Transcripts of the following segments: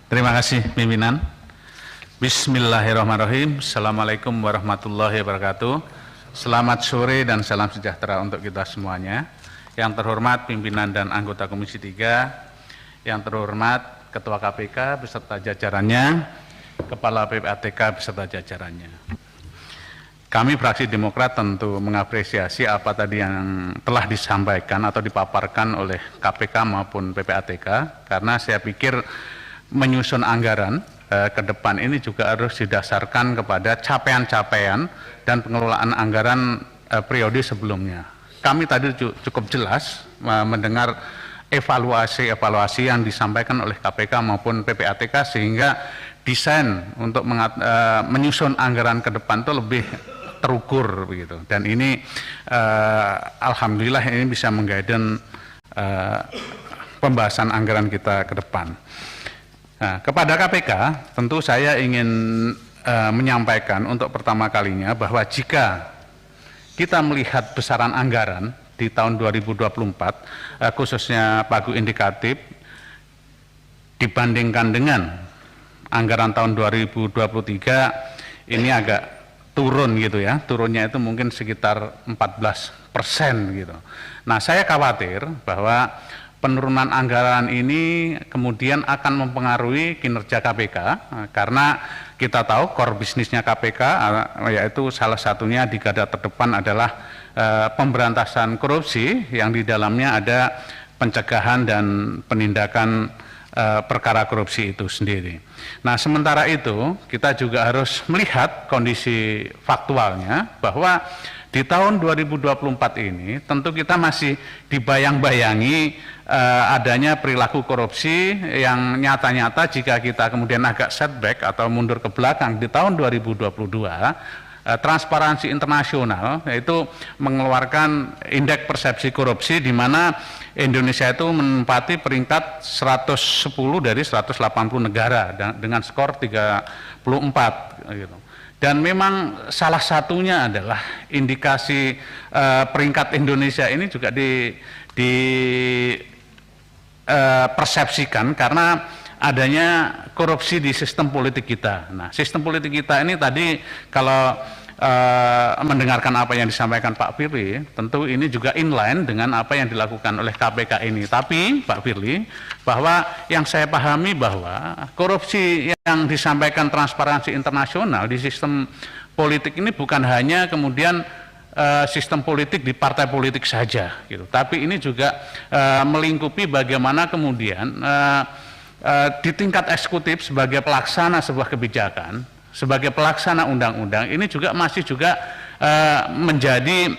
Terima kasih pimpinan. Bismillahirrahmanirrahim. Assalamualaikum warahmatullahi wabarakatuh. Selamat sore dan salam sejahtera untuk kita semuanya. Yang terhormat pimpinan dan anggota Komisi 3, yang terhormat Ketua KPK beserta jajarannya, Kepala PPATK beserta jajarannya. Kami fraksi Demokrat tentu mengapresiasi apa tadi yang telah disampaikan atau dipaparkan oleh KPK maupun PPATK, karena saya pikir menyusun anggaran ke depan ini juga harus didasarkan kepada capaian-capaian dan pengelolaan anggaran periode sebelumnya. Kami tadi cukup jelas mendengar evaluasi yang disampaikan oleh KPK maupun PPATK, sehingga desain untuk menyusun anggaran ke depan itu lebih terukur begitu. Dan ini alhamdulillah ini bisa mengguide pembahasan anggaran kita ke depan. Nah, kepada KPK tentu saya ingin menyampaikan untuk pertama kalinya bahwa jika kita melihat besaran anggaran di tahun 2024, khususnya pagu indikatif, dibandingkan dengan anggaran tahun 2023, ini agak turun gitu ya, turunnya itu mungkin sekitar 14% gitu. Nah, saya khawatir bahwa penurunan anggaran ini kemudian akan mempengaruhi kinerja KPK, karena kita tahu core bisnisnya KPK yaitu salah satunya di garda terdepan adalah pemberantasan korupsi, yang di dalamnya ada pencegahan dan penindakan perkara korupsi itu sendiri. Nah, sementara itu kita juga harus melihat kondisi faktualnya bahwa di tahun 2024 ini tentu kita masih dibayang-bayangi adanya perilaku korupsi yang nyata-nyata. Jika kita kemudian agak setback atau mundur ke belakang di tahun 2022, Transparansi Internasional yaitu mengeluarkan indeks persepsi korupsi, di mana Indonesia itu menempati peringkat 110 dari 180 negara dengan skor 34 gitu. Dan memang salah satunya adalah indikasi peringkat Indonesia ini juga persepsikan karena adanya korupsi di sistem politik kita. Nah, sistem politik kita ini tadi kalau mendengarkan apa yang disampaikan Pak Firly, tentu ini juga inline dengan apa yang dilakukan oleh KPK ini. Tapi Pak Firly, bahwa yang saya pahami bahwa korupsi yang disampaikan Transparansi Internasional di sistem politik ini bukan hanya kemudian sistem politik di partai politik saja gitu, tapi ini juga melingkupi bagaimana kemudian di tingkat eksekutif sebagai pelaksana sebuah kebijakan, sebagai pelaksana undang-undang, ini juga masih menjadi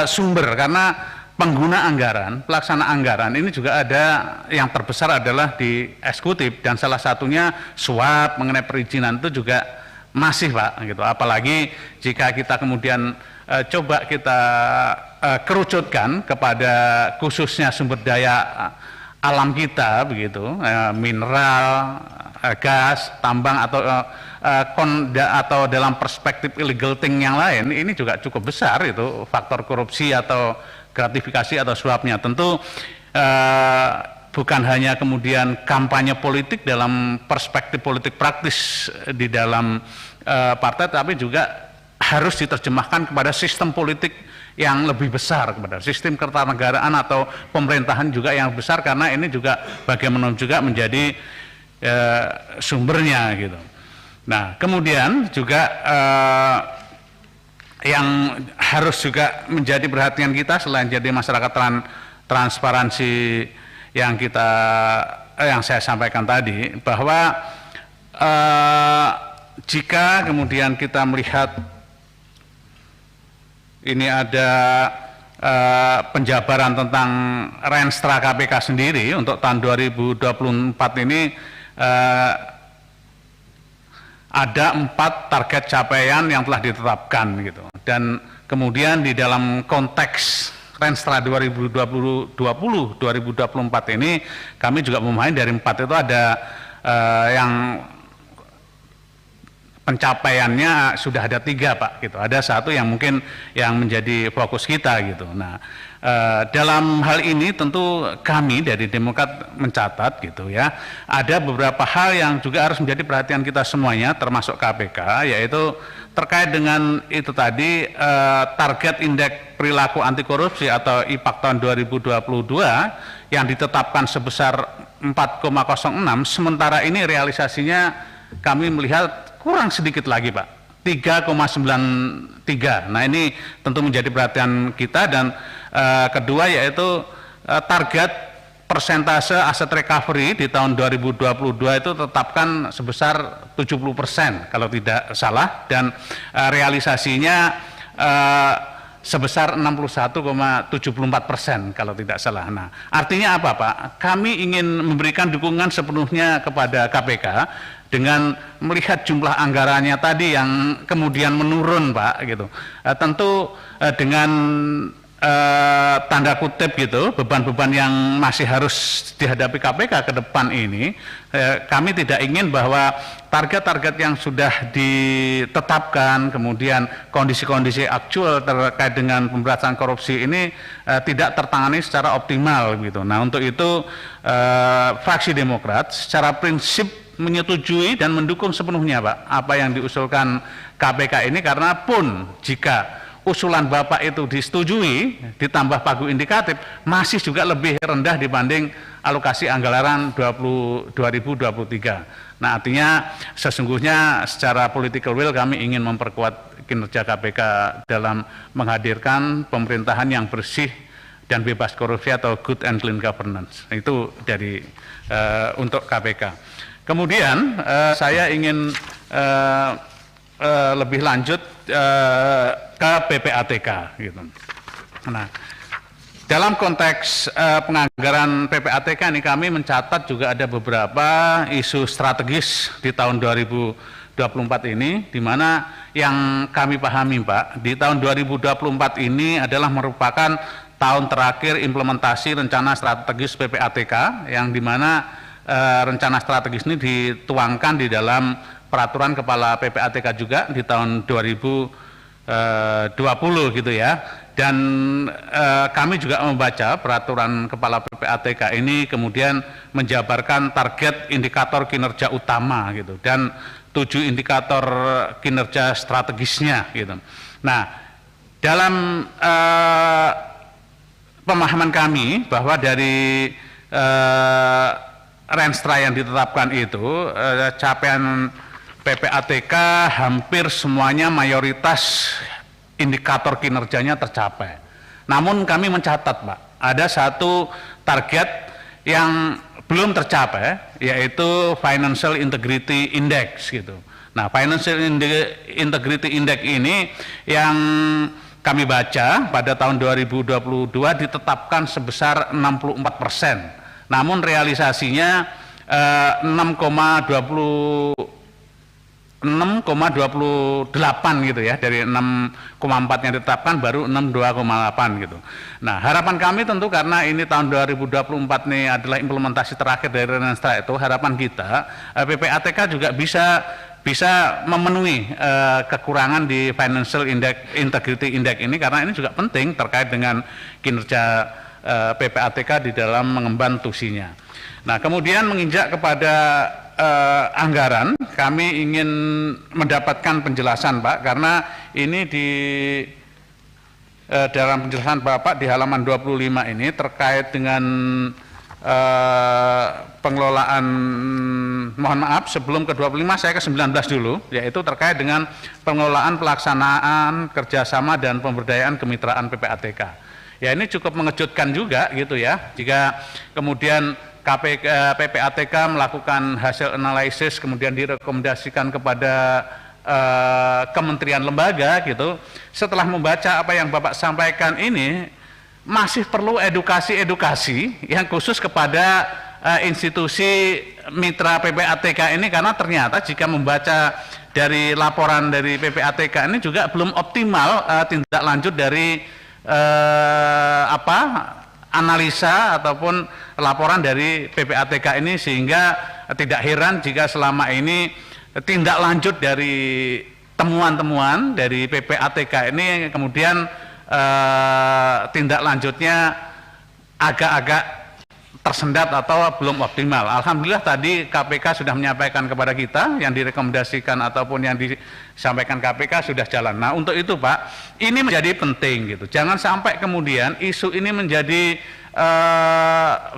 sumber, karena pengguna anggaran, pelaksana anggaran ini juga ada yang terbesar adalah di eksekutif, dan salah satunya suap mengenai perizinan itu juga masih Pak gitu. Apalagi jika kita kemudian coba kita kerucutkan kepada khususnya sumber daya alam kita begitu, mineral, gas, tambang atau dalam perspektif illegal thing yang lain, ini juga cukup besar itu faktor korupsi atau gratifikasi atau suapnya. Tentu bukan hanya kemudian kampanye politik dalam perspektif politik praktis di dalam partai, tapi juga harus diterjemahkan kepada sistem politik yang lebih besar, kepada sistem kertanegaraan atau pemerintahan juga yang besar, karena ini juga bagaimana juga menjadi sumbernya gitu. Nah, kemudian juga yang harus juga menjadi perhatian kita selain jadi masyarakat transparansi yang saya sampaikan tadi, bahwa jika kemudian kita melihat ini ada penjabaran tentang Renstra KPK sendiri untuk tahun 2024 ini, ada 4 target capaian yang telah ditetapkan gitu. Dan kemudian di dalam konteks Renstra 2020-2024 ini kami juga memahami dari 4 itu ada yang pencapaiannya sudah ada 3 Pak gitu. Ada 1 yang mungkin yang menjadi fokus kita gitu. Nah, Dalam hal ini tentu kami dari Demokrat mencatat gitu ya, ada beberapa hal yang juga harus menjadi perhatian kita semuanya termasuk KPK, yaitu terkait dengan itu tadi target indeks perilaku anti korupsi atau IPAK tahun 2022 yang ditetapkan sebesar 4,06, sementara ini realisasinya kami melihat kurang sedikit lagi Pak, 3,93. Nah ini tentu menjadi perhatian kita. Dan kedua yaitu target persentase aset recovery di tahun 2022 itu tetapkan sebesar 70% kalau tidak salah, dan realisasinya sebesar 61,74% kalau tidak salah. Nah, artinya apa Pak? Kami ingin memberikan dukungan sepenuhnya kepada KPK dengan melihat jumlah anggarannya tadi yang kemudian menurun Pak gitu. Tentu dengan tanda kutip gitu, beban-beban yang masih harus dihadapi KPK ke depan ini, kami tidak ingin bahwa target-target yang sudah ditetapkan, kemudian kondisi-kondisi aktual terkait dengan pemberantasan korupsi ini tidak tertangani secara optimal gitu. Nah untuk itu fraksi Demokrat secara prinsip menyetujui dan mendukung sepenuhnya Pak apa yang diusulkan KPK ini, karena pun jika usulan Bapak itu disetujui ditambah pagu indikatif masih juga lebih rendah dibanding alokasi anggaran 2023. Nah artinya sesungguhnya secara political will kami ingin memperkuat kinerja KPK dalam menghadirkan pemerintahan yang bersih dan bebas korupsi atau good and clean governance. Itu dari untuk KPK. Kemudian saya ingin lebih lanjut ke PPATK gitu. Nah, dalam konteks penganggaran PPATK ini kami mencatat juga ada beberapa isu strategis di tahun 2024 ini, di mana yang kami pahami Pak, di tahun 2024 ini adalah merupakan tahun terakhir implementasi rencana strategis PPATK, yang di mana rencana strategis ini dituangkan di dalam peraturan kepala PPATK juga di tahun 2020 gitu ya. Dan kami juga membaca peraturan kepala PPATK ini kemudian menjabarkan target indikator kinerja utama gitu dan 7 indikator kinerja strategisnya gitu. Nah, dalam pemahaman kami bahwa dari Renstra yang ditetapkan itu capaian PPATK hampir semuanya mayoritas indikator kinerjanya tercapai. Namun kami mencatat Pak, ada satu target yang belum tercapai, yaitu Financial Integrity Index gitu. Nah, Financial Integrity Index ini yang kami baca pada tahun 2022 ditetapkan sebesar 64%. Namun realisasinya 6,28 gitu ya, dari 6,4 yang ditetapkan baru 62,8 gitu. Nah harapan kami tentu karena ini tahun 2024 ini adalah implementasi terakhir dari Renstra itu, harapan kita PPATK juga bisa memenuhi kekurangan di Financial Integrity Index ini, karena ini juga penting terkait dengan kinerja PPATK di dalam mengemban tusinya. Nah kemudian menginjak kepada anggaran, kami ingin mendapatkan penjelasan Pak, karena ini di dalam penjelasan Bapak di halaman 25 ini terkait dengan pengelolaan, mohon maaf sebelum ke 25 saya ke 19 dulu, yaitu terkait dengan pengelolaan pelaksanaan kerjasama dan pemberdayaan kemitraan PPATK. Ya ini cukup mengejutkan juga gitu ya, jika kemudian PPATK melakukan hasil analisis kemudian direkomendasikan kepada kementerian lembaga gitu. Setelah membaca apa yang Bapak sampaikan ini, masih perlu edukasi yang khusus kepada institusi mitra PPATK ini, karena ternyata jika membaca dari laporan dari PPATK ini juga belum optimal tindak lanjut dari analisa ataupun laporan dari PPATK ini, sehingga tidak heran jika selama ini tindak lanjut dari temuan-temuan dari PPATK ini kemudian tindak lanjutnya agak-agak tersendat atau belum optimal. Alhamdulillah tadi KPK sudah menyampaikan kepada kita yang direkomendasikan ataupun yang disampaikan KPK sudah jalan. Nah untuk itu Pak, ini menjadi penting gitu. Jangan sampai kemudian isu ini menjadi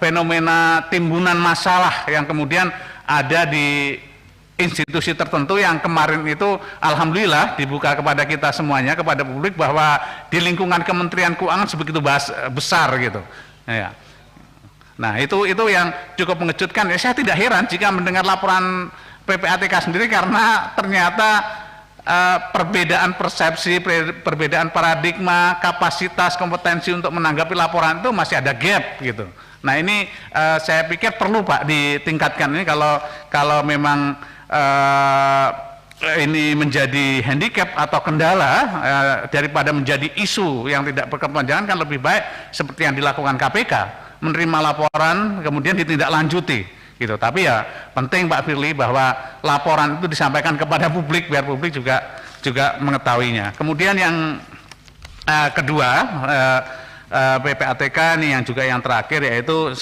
fenomena timbunan masalah yang kemudian ada di institusi tertentu yang kemarin itu alhamdulillah dibuka kepada kita semuanya, kepada publik bahwa di lingkungan Kementerian Keuangan sebegitu besar gitu. Ya. Nah itu yang cukup mengejutkan. Saya tidak heran jika mendengar laporan PPATK sendiri karena ternyata perbedaan persepsi, perbedaan paradigma, kapasitas, kompetensi untuk menanggapi laporan itu masih ada gap gitu. Nah ini saya pikir perlu Pak ditingkatkan ini kalau memang ini menjadi handicap atau kendala daripada menjadi isu yang tidak berkepanjangan, kan lebih baik seperti yang dilakukan KPK. Menerima laporan kemudian ditindaklanjuti gitu. Tapi ya penting Pak Firly bahwa laporan itu disampaikan kepada publik biar publik juga mengetahuinya. Kemudian yang kedua PPATK ini yang juga yang terakhir yaitu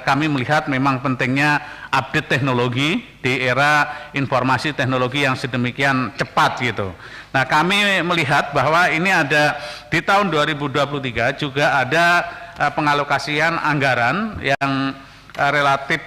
kami melihat memang pentingnya update teknologi di era informasi teknologi yang sedemikian cepat gitu. Nah kami melihat bahwa ini ada di tahun 2023 juga ada pengalokasian anggaran yang relatif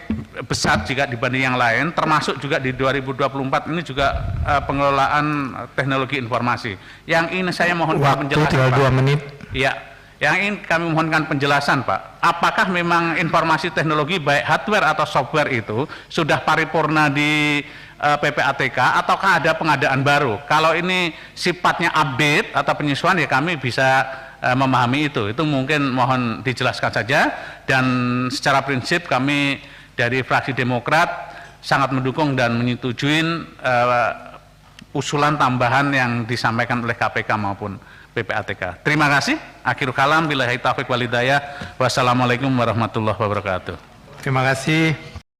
besar jika dibanding yang lain, termasuk juga di 2024 ini juga pengelolaan teknologi informasi. Yang ini saya mohon penjelasan Pak. 2 menit. Ya, yang ingin kami mohonkan penjelasan Pak. Apakah memang informasi teknologi baik hardware atau software itu sudah paripurna di PPATK ataukah ada pengadaan baru? Kalau ini sifatnya update atau penyesuaian ya kami bisa memahami itu mungkin mohon dijelaskan saja. Dan secara prinsip kami dari fraksi Demokrat sangat mendukung dan menyetujui usulan tambahan yang disampaikan oleh KPK maupun PPATK. Terima kasih. Akhirul kalam, billahi taufiq wal hidayah. Wassalamualaikum warahmatullahi wabarakatuh. Terima kasih.